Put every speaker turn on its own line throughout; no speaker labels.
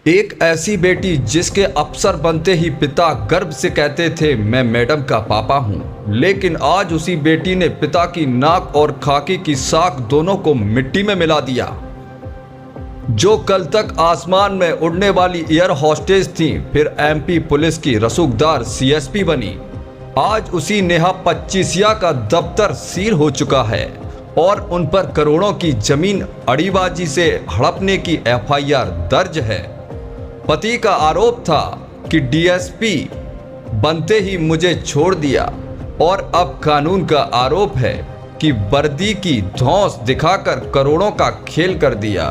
एक ऐसी बेटी जिसके अफसर बनते ही पिता गर्व से कहते थे मैं मैडम का पापा हूं, लेकिन आज उसी बेटी ने पिता की नाक और खाकी की साख दोनों को मिट्टी में मिला दिया। जो कल तक आसमान में उड़ने वाली एयर होस्टेस थी, फिर एमपी पुलिस की रसूखदार सीएसपी बनी, आज उसी नेहा पच्चीसिया का दफ्तर सील हो चुका है और उन पर करोड़ों की जमीन अड़ीबाजी से हड़पने की एफआईआर दर्ज है। पति का आरोप था कि डीएसपी बनते ही मुझे छोड़ दिया और अब कानून का आरोप है कि वर्दी की धौंस दिखाकर करोड़ों का खेल कर दिया।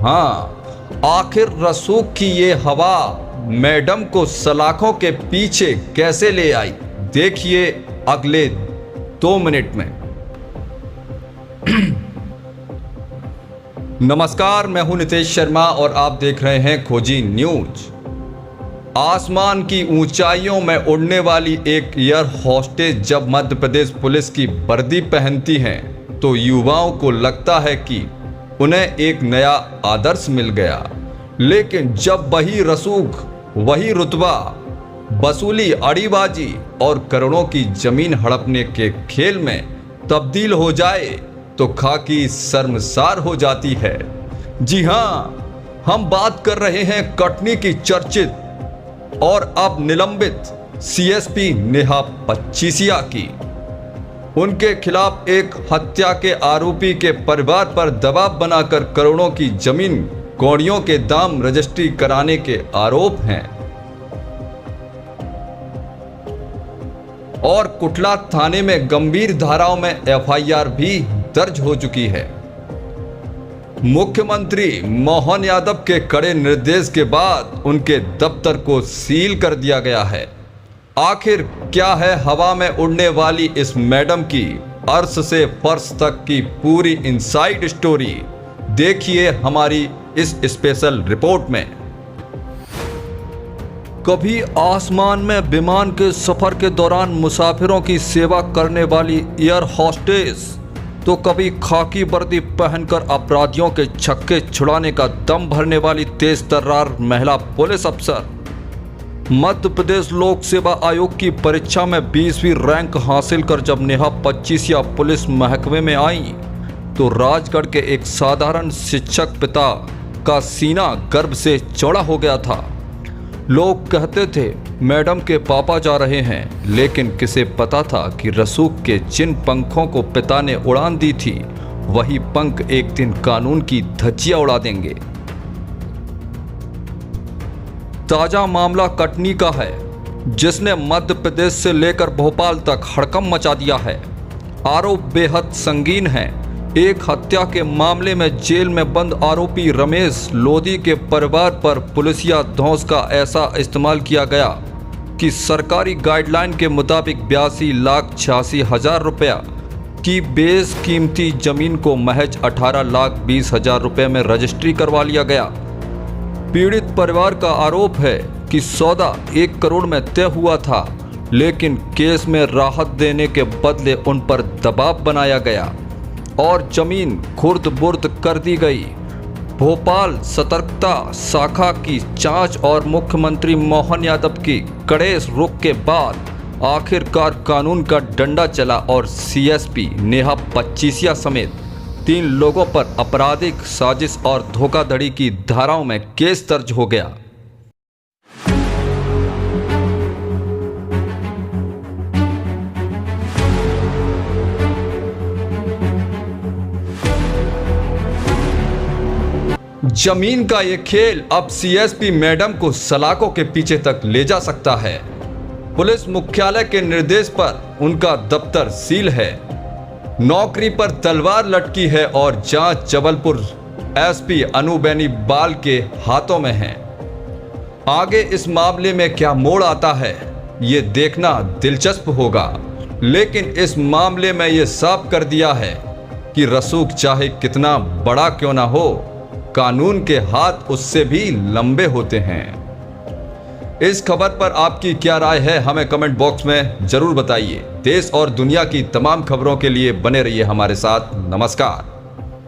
हाँ, आखिर रसूख की ये हवा मैडम को सलाखों के पीछे कैसे ले आई, देखिए अगले 2 मिनट में। नमस्कार, मैं हूं नितेश शर्मा और आप देख रहे हैं खोजी न्यूज। आसमान की ऊंचाइयों में उड़ने वाली एक एयर होस्टेस जब मध्य प्रदेश पुलिस की वर्दी पहनती हैं तो युवाओं को लगता है कि उन्हें एक नया आदर्श मिल गया, लेकिन जब वही रसूख, वही रुतबा, वसूली, अड़ीबाजी और करोड़ों की जमीन हड़पने के खेल में तब्दील हो जाए तो खाकी शर्मसार हो जाती है। जी हां, हम बात कर रहे हैं कटनी की चर्चित और अब निलंबित सीएसपी नेहा पच्चीसिया की। उनके खिलाफ एक हत्या के आरोपी के परिवार पर दबाव बनाकर करोड़ों की जमीन कौड़ियों के दाम रजिस्ट्री कराने के आरोप हैं और कुटला थाने में गंभीर धाराओं में एफआईआर भी दर्ज हो चुकी है। मुख्यमंत्री मोहन यादव के कड़े निर्देश के बाद उनके दफ्तर को सील कर दिया गया है। आखिर क्या है हवा में उड़ने वाली इस मैडम की अर्श से फर्श तक की पूरी इनसाइड स्टोरी, देखिए हमारी इस स्पेशल रिपोर्ट में। कभी आसमान में विमान के सफर के दौरान मुसाफिरों की सेवा करने वाली एयर होस्टेस, तो कभी खाकी वर्दी पहनकर अपराधियों के छक्के छुड़ाने का दम भरने वाली तेज तर्रार महिला पुलिस अफसर। मध्य प्रदेश लोक सेवा आयोग की परीक्षा में 20वीं रैंक हासिल कर जब नेहा पच्चीसिया पुलिस महकमे में आई तो राजगढ़ के एक साधारण शिक्षक पिता का सीना गर्व से चौड़ा हो गया था। लोग कहते थे मैडम के पापा जा रहे हैं, लेकिन किसे पता था कि रसूख के जिन पंखों को पिता ने उड़ान दी थी वही पंख एक दिन कानून की धज्जियां उड़ा देंगे। ताजा मामला कटनी का है, जिसने मध्य प्रदेश से लेकर भोपाल तक हड़कंप मचा दिया है। आरोप बेहद संगीन है। एक हत्या के मामले में जेल में बंद आरोपी रमेश लोधी के परिवार पर पुलिसिया धौंस का ऐसा इस्तेमाल किया गया कि सरकारी गाइडलाइन के मुताबिक 82,86,000 रुपया की बेशकीमती जमीन को महज 18,20,000 रुपये में रजिस्ट्री करवा लिया गया। पीड़ित परिवार का आरोप है कि सौदा 1 करोड़ में तय हुआ था, लेकिन केस में राहत देने के बदले उन पर दबाव बनाया गया और जमीन खुर्द बुर्द कर दी गई। भोपाल सतर्कता शाखा की जांच और मुख्यमंत्री मोहन यादव की कड़े रुख के बाद आखिरकार कानून का डंडा चला और सीएसपी नेहा पच्चीसिया समेत 3 लोगों पर आपराधिक साजिश और धोखाधड़ी की धाराओं में केस दर्ज हो गया। जमीन का ये खेल अब सीएसपी मैडम को सलाखों के पीछे तक ले जा सकता है। पुलिस मुख्यालय के निर्देश पर उनका दफ्तर सील है, नौकरी पर तलवार लटकी है और जांच जबलपुर एसपी अनु बेनीवाल के हाथों में है। आगे इस मामले में क्या मोड़ आता है ये देखना दिलचस्प होगा, लेकिन इस मामले में ये साफ कर दिया है कि रसूख चाहे कितना बड़ा क्यों ना हो, कानून के हाथ उससे भी लंबे होते हैं। इस खबर पर आपकी क्या राय है हमें कमेंट बॉक्स में जरूर बताइए। देश और दुनिया की तमाम खबरों के लिए बने रहिए हमारे साथ। नमस्कार।